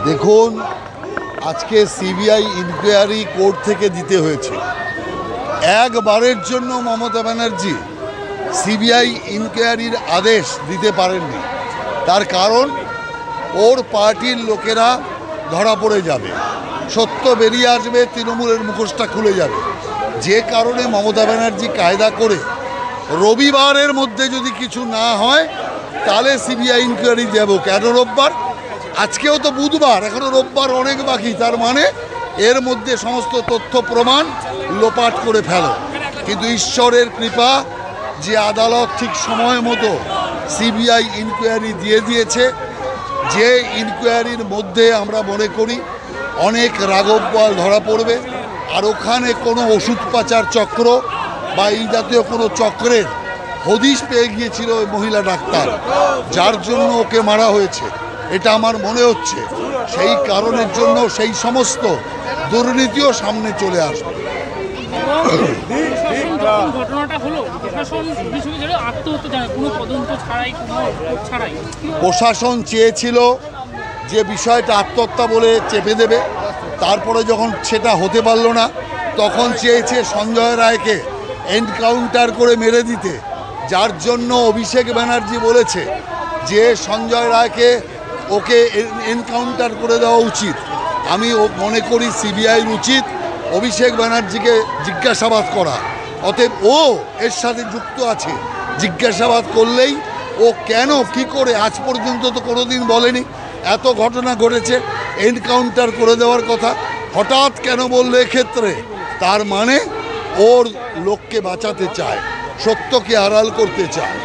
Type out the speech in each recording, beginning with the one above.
দেখুন, আজকে CBI inquiry court থেকে দিতে হয়েছে। একবারের জন্য মমতা ব্যানার্জি সিবিআই ইনকোয়ারির আদেশ দিতে পারেননি। তার কারণ ওর পার্টির লোকেরা ধরা পড়ে যাবে, সত্য বেরিয়ে আসবে, তৃণমূলের মুখোশটা খুলে যাবে। যে কারণে মমতা ব্যানার্জি কায়দা করে রবিবারের মধ্যে যদি কিছু না হয় তাহলে সিবিআই ইনকোয়ারি দেব। কেন রোববার? আজকেও তো বুধবার, এখনও রোববার অনেক বাকি। তার মানে এর মধ্যে সমস্ত তথ্য প্রমাণ লোপাট করে ফেলো। কিন্তু ঈশ্বরের কৃপা যে আদালত ঠিক সময় মতো সিবিআই ইনকোয়ারি দিয়ে দিয়েছে, যে ইনকোয়ারির মধ্যে আমরা মনে করি অনেক রাঘববোয়াল ধরা পড়বে। আর ওখানে কোনো ওষুধ পাচার চক্র বা এই জাতীয় কোনো চক্রের হদিশ পেয়ে গিয়েছিল ওই মহিলা ডাক্তার, যার জন্য ওকে মারা হয়েছে, এটা আমার মনে হচ্ছে। সেই কারণের জন্য সেই সমস্ত দুর্নীতিও সামনে চলে আসবে। প্রশাসন চেয়েছিল যে বিষয়টা আত্মহত্যা বলে চেপে দেবে, তারপরে যখন সেটা হতে পারল না তখন চেয়েছে সঞ্জয় রায়কে এনকাউন্টার করে মেরে দিতে, যার জন্য অভিষেক ব্যানার্জি বলেছে যে সঞ্জয় রায়কে ওকে এনকাউন্টার করে দেওয়া উচিত। আমি মনে করি সিবিআইর উচিত অভিষেক ব্যানার্জিকে জিজ্ঞাসাবাদ করা। অতএব ও এর সাথে যুক্ত আছে, জিজ্ঞাসাবাদ করলেই ও কেন কি করে আজ পর্যন্ত তো কোনোদিন বলেনি। এত ঘটনা ঘটেছে, এনকাউন্টার করে দেওয়ার কথা হঠাৎ কেন বললো এক্ষেত্রে? তার মানে ওর লোককে বাঁচাতে চায়, সত্যকে আড়াল করতে চায়।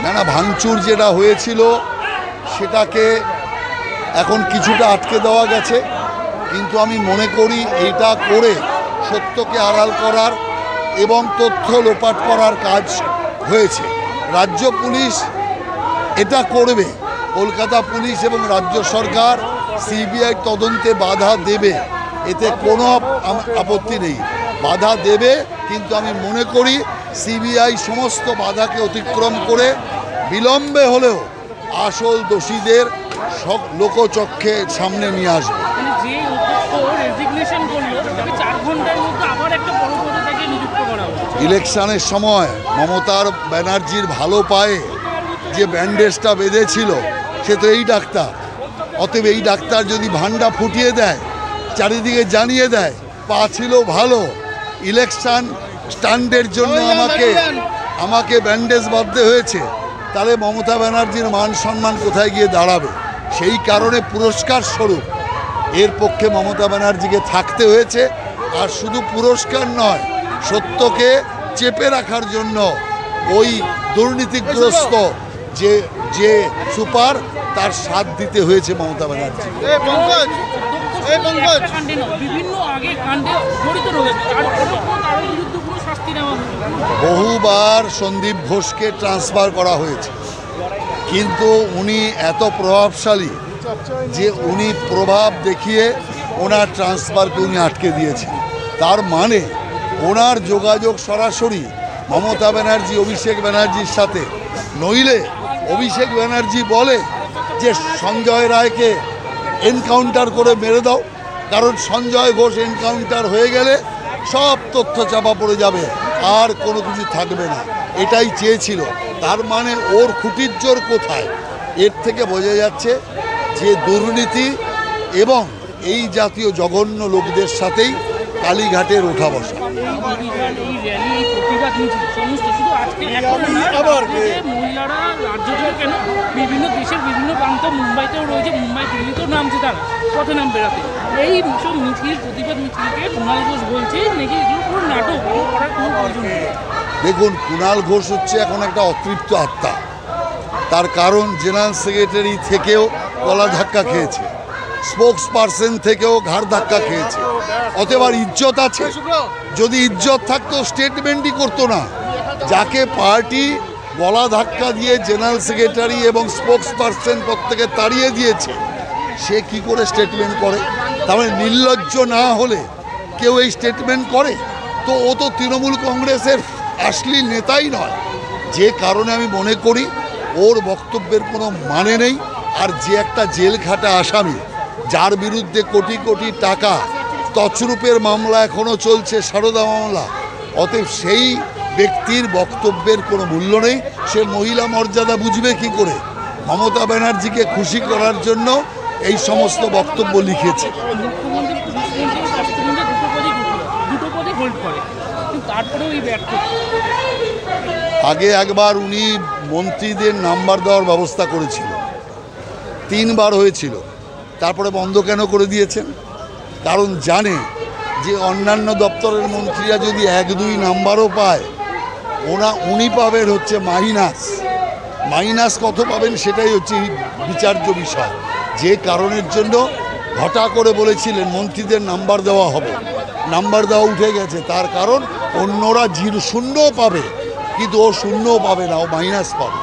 না না, ভাঙচুর যেটা হয়েছিল সেটাকে এখন কিছুটা আটকে দেওয়া গেছে, কিন্তু আমি মনে করি এইটা করে সত্যকে আড়াল করার এবং তথ্য লোপাট করার কাজ হয়েছে। রাজ্য পুলিশ এটা করবে, কলকাতা পুলিশ এবং রাজ্য সরকার সিবিআই তদন্তে বাধা দেবে, এতে কোনো আপত্তি নেই, বাধা দেবে। কিন্তু আমি মনে করি সিবিআই সমস্ত বাধাকে অতিক্রম করে বিলম্বে হলেও আসল দোষীদের সব লোকচক্ষে সামনে নিয়ে আসবে। ইলেকশনের সময় মমতার ব্যানার্জির ভালো পায়ে যে ব্যান্ডেজটা বেঁধেছিল সে তো এই ডাক্তার। অতএব এই ডাক্তার যদি ভান্ডা ফুটিয়ে দেয়, চারিদিকে জানিয়ে দেয় পা ছিল ভালো, ইলেকশন স্ট্যান্ডের জন্য আমাকে ব্যান্ডেজ বাঁধতে হয়েছে, তাহলে মমতা ব্যানার্জির মান সম্মান কোথায় গিয়ে দাঁড়াবে? সেই কারণে পুরস্কার স্বরূপ এর পক্ষে মমতা ব্যানার্জিকে থাকতে হয়েছে। আর শুধু পুরস্কার নয়, সত্যকে চেপে রাখার জন্য ওই দুর্নীতিগ্রস্ত যে সুপার তার সাথ দিতে হয়েছে মমতা ব্যানার্জি। বহুবার সন্দীপ ঘোষকে ট্রান্সফার করা হয়েছে, কিন্তু উনি এত প্রভাবশালী যে উনি প্রভাব দেখিয়ে ওনার ট্রান্সফারকে উনি আটকে দিয়েছেন। তার মানে ওনার যোগাযোগ সরাসরি মমতা ব্যানার্জি অভিষেক ব্যানার্জির সাথে। নইলে অভিষেক ব্যানার্জি বলে যে সঞ্জয় রায়কে এনকাউন্টার করে মেরে দাও, কারণ সঞ্জয় ঘোষ এনকাউন্টার হয়ে গেলে সব তথ্য চাপা পড়ে যাবে, আর কোনো কিছু থাকবে না, এটাই চেয়েছিল। তার মানে ওর খুঁটির জোর কোথায়? এর থেকে বোঝা যাচ্ছে যে দুর্নীতি এবং এই জাতীয় জঘন্য লোকদের সাথেই কালীঘাটের ওঠা বসা। বিভিন্ন দেশের বিভিন্ন প্রান্ত, মুম্বাইতেও রয়েছে, মুম্বাই দিল্লিতেও নামছে, তারা পথে নাম বেড়াতে। এই সব মিছিল, প্রতিবাদ মিছিলকে কুণাল ঘোষ বলছে নাকি এগুলো পুরো নাটক, করার কোনো প্রয়োজন নেই। দেখুন, কুণাল ঘোষ হচ্ছে এখন একটা অতৃপ্ত আত্মা। তার কারণ জেনারেল সেক্রেটারি থেকেও গলা ধাক্কা খেয়েছে, স্পোক্স পারসন থেকেও ঘাড় ধাক্কা খেয়েছে। অতএব আর ইজ্জত আছে? যদি ইজ্জত থাকতো স্টেটমেন্টই করতো না। যাকে পার্টি গলা ধাক্কা দিয়ে জেনারেল সেক্রেটারি এবং স্পোক্স পারসন পদ থেকে তাড়িয়ে দিয়েছে, সে কি করে স্টেটমেন্ট করে? তাহলে নির্লজ্জ না হলে কেউ এই স্টেটমেন্ট করে? তো ও তো তৃণমূল কংগ্রেসের আসলি নেতাই নয়, যে কারণে আমি মনে করি ওর বক্তব্যের কোনো মানে নেই। আর যে একটা জেল খাটা আসামি, যার বিরুদ্ধে কোটি কোটি টাকা তছরূপের মামলা এখনও চলছে, সারদা মামলা, অতএব সেই ব্যক্তির বক্তব্যের কোনো মূল্য নেই। সে মহিলা মর্যাদা বুঝবে কি করে? মমতা ব্যানার্জিকে খুশি করার জন্য এই সমস্ত বক্তব্য লিখেছে। মুখ্যমন্ত্রী, পুলিশমন্ত্রী, স্বাস্থ্যমন্ত্রী দুটো পদে হোল্ড করে, কিন্তু তারপরেও এই ব্যর্থ। আগে একবার উনি মন্ত্রীদের নাম্বার দেওয়ার ব্যবস্থা করেছিল, 3 বার হয়েছিল, তারপরে বন্ধ কেন করে দিয়েছেন? কারণ জানে যে অন্যান্য দপ্তরের মন্ত্রীরা যদি 1-2 নাম্বারও পায়, উনি পাবেন হচ্ছে মাইনাস কত পাবেন সেটাই হচ্ছে বিচার্য বিষয়। যে কারণের জন্য ঘটা করে বলেছিলেন মন্ত্রীদের নাম্বার দেওয়া হবে, নাম্বার দেওয়া উঠে গেছে। তার কারণ অন্যরা 0 পাবে, কিন্তু ও 0 পাবে না, ও মাইনাস পাবে।